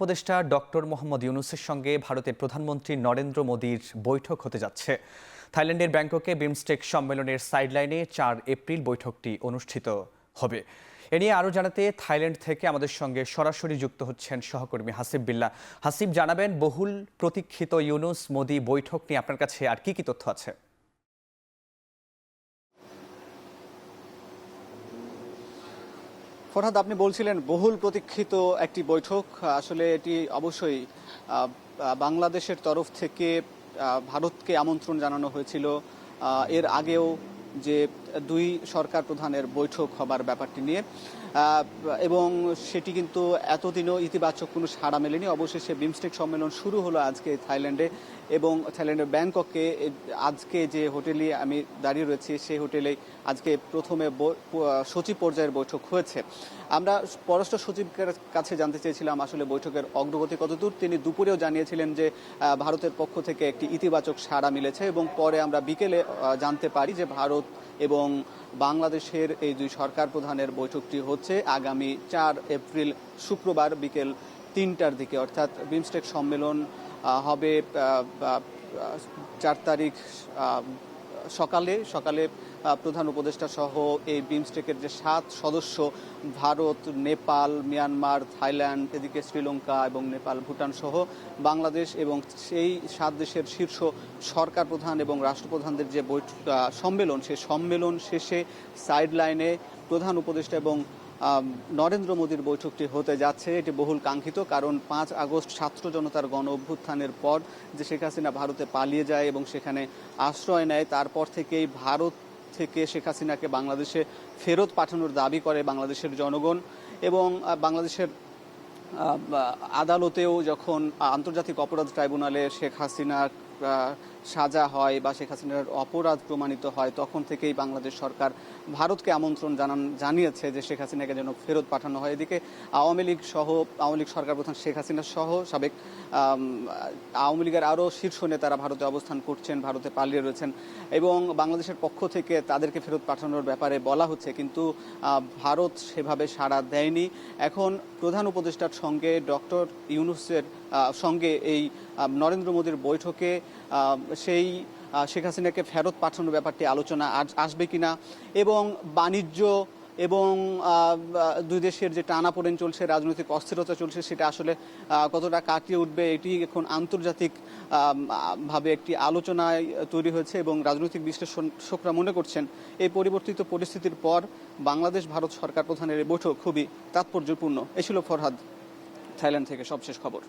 উপদেষ্টা ডক্টর মোহাম্মদ ইউনূসের সঙ্গে ভারতের প্রধানমন্ত্রী নরেন্দ্র মোদীর বৈঠক হতে যাচ্ছে। থাইল্যান্ডের ব্যাংককে বিমস্টেক সম্মেলনের সাইডলাইনে ৪ এপ্রিল বৈঠকটি অনুষ্ঠিত হবে। এ নিয়ে আরও জানাতে থাইল্যান্ড থেকে আমাদের সঙ্গে সরাসরি যুক্ত হচ্ছেন সহকর্মী হাসিব বিল্লাহ। হাসিব, জানাবেন বহুল প্রতীক্ষিত ইউনূস মোদী বৈঠক নিয়ে আপনার কাছে আর কি কি তথ্য আছে? ফরহাদ, আপনি বলছিলেন বহুল প্রতীক্ষিত একটি বৈঠক। আসলে এটি অবশ্যই বাংলাদেশের তরফ থেকে ভারতকে আমন্ত্রণ জানানো হয়েছিল এর আগেও, যে দুই সরকার প্রধানের বৈঠক হবার ব্যাপারটি নিয়ে, এবং সেটি কিন্তু এতদিনও ইতিবাচক কোনো সাড়া মেলেনি। অবশেষে বিমস্টেক সম্মেলন শুরু হলো আজকে থাইল্যান্ডে, এবং থাইল্যান্ডের ব্যাংককে আজকে যে হোটেলে আমি দাঁড়িয়ে রয়েছি সেই হোটেলে আজকে প্রথমে সচিব পর্যায়ের বৈঠক হয়েছে। আমরা পররাষ্ট্র সচিবের কাছে জানতে চেয়েছিলাম আসলে বৈঠকের অগ্রগতি কতদূর। তিনি দুপুরেও জানিয়েছিলেন যে ভারতের পক্ষ থেকে একটি ইতিবাচক সাড়া মিলেছে, এবং পরে আমরা বিকেলে জানতে পারি যে ভারত এবং বাংলাদেশের এই দুই সরকার প্রধানের বৈঠকটি হচ্ছে আগামী ৪ এপ্রিল শুক্রবার বিকেল ৩টার দিকে। অর্থাৎ বিমস্টেক সম্মেলন হবে ৪ তারিখ সকালে প্রধান উপদেষ্টা সহ এই বিমস্টেকের যে ৭ সদস্য, ভারত, নেপাল, মিয়ানমার, থাইল্যান্ড, এদিকে শ্রীলঙ্কা এবং নেপাল, ভুটান সহ বাংলাদেশ, এবং সেই ৭ দেশের শীর্ষ সরকার প্রধান এবং রাষ্ট্রপ্রধানদের যে সম্মেলন, সেই সম্মেলন শেষে সাইডলাইনে প্রধান উপদেষ্টা এবং নরেন্দ্র মোদীর বৈঠকটি হতে যাচ্ছে। এটি বহুল কাঙ্ক্ষিত, কারণ ৫ আগস্ট ছাত্র জনতার গণ অভ্যুত্থানের পর যে শেখ হাসিনা ভারতে পালিয়ে যায় এবং সেখানে আশ্রয় নেয়, তারপর থেকেই ভারত থেকে শেখ হাসিনাকে বাংলাদেশে ফেরত পাঠানোর দাবি করে বাংলাদেশের জনগণ, এবং বাংলাদেশের আদালতেও যখন আন্তর্জাতিক অপরাধ ট্রাইব্যুনালে শেখ হাসিনার সাজা হয় বা শেখ হাসিনার অপরাধ প্রমাণিত হয়, তখন থেকেই বাংলাদেশ সরকার ভারতকে আমন্ত্রণ জানিয়েছে যে শেখ হাসিনাকে যেন ফেরত পাঠানো হয়। এদিকে আওয়ামী লীগ সরকার প্রধান শেখ হাসিনা সহ সাবেক আওয়ামী লীগের আরও শীর্ষ নেতারা ভারতে অবস্থান করছেন, ভারতে পালিয়ে রয়েছেন, এবং বাংলাদেশের পক্ষ থেকে তাদেরকে ফেরত পাঠানোর ব্যাপারে বলা হচ্ছে, কিন্তু ভারত সেভাবে সাড়া দেয়নি। এখন প্রধান উপদেষ্টার সঙ্গে ডক্টর ইউনূসের সঙ্গে এই নরেন্দ্র মোদীর বৈঠকে সেই শেখ হাসিনাকে ফেরত পাঠানোর ব্যাপারটি আলোচনা আসবে কিনা, এবং বাণিজ্য এবং দুই দেশের যে টানাপোড়েন চলছে, রাজনৈতিক অস্থিরতা চলছে, সেটা আসলে কতটা কাটিয়ে উঠবে, এটি এখন আন্তর্জাতিক ভাবে একটি আলোচনায় তৈরি হয়েছে, এবং রাজনৈতিক বিশ্লেষকরা মনে করছেন এই পরিবর্তিত পরিস্থিতির পর বাংলাদেশ ভারত সরকার প্রধানের এই বৈঠক খুবই তাৎপর্যপূর্ণ। এ ছিল ফরহাদ, থাইল্যান্ড থেকে সবশেষ খবর।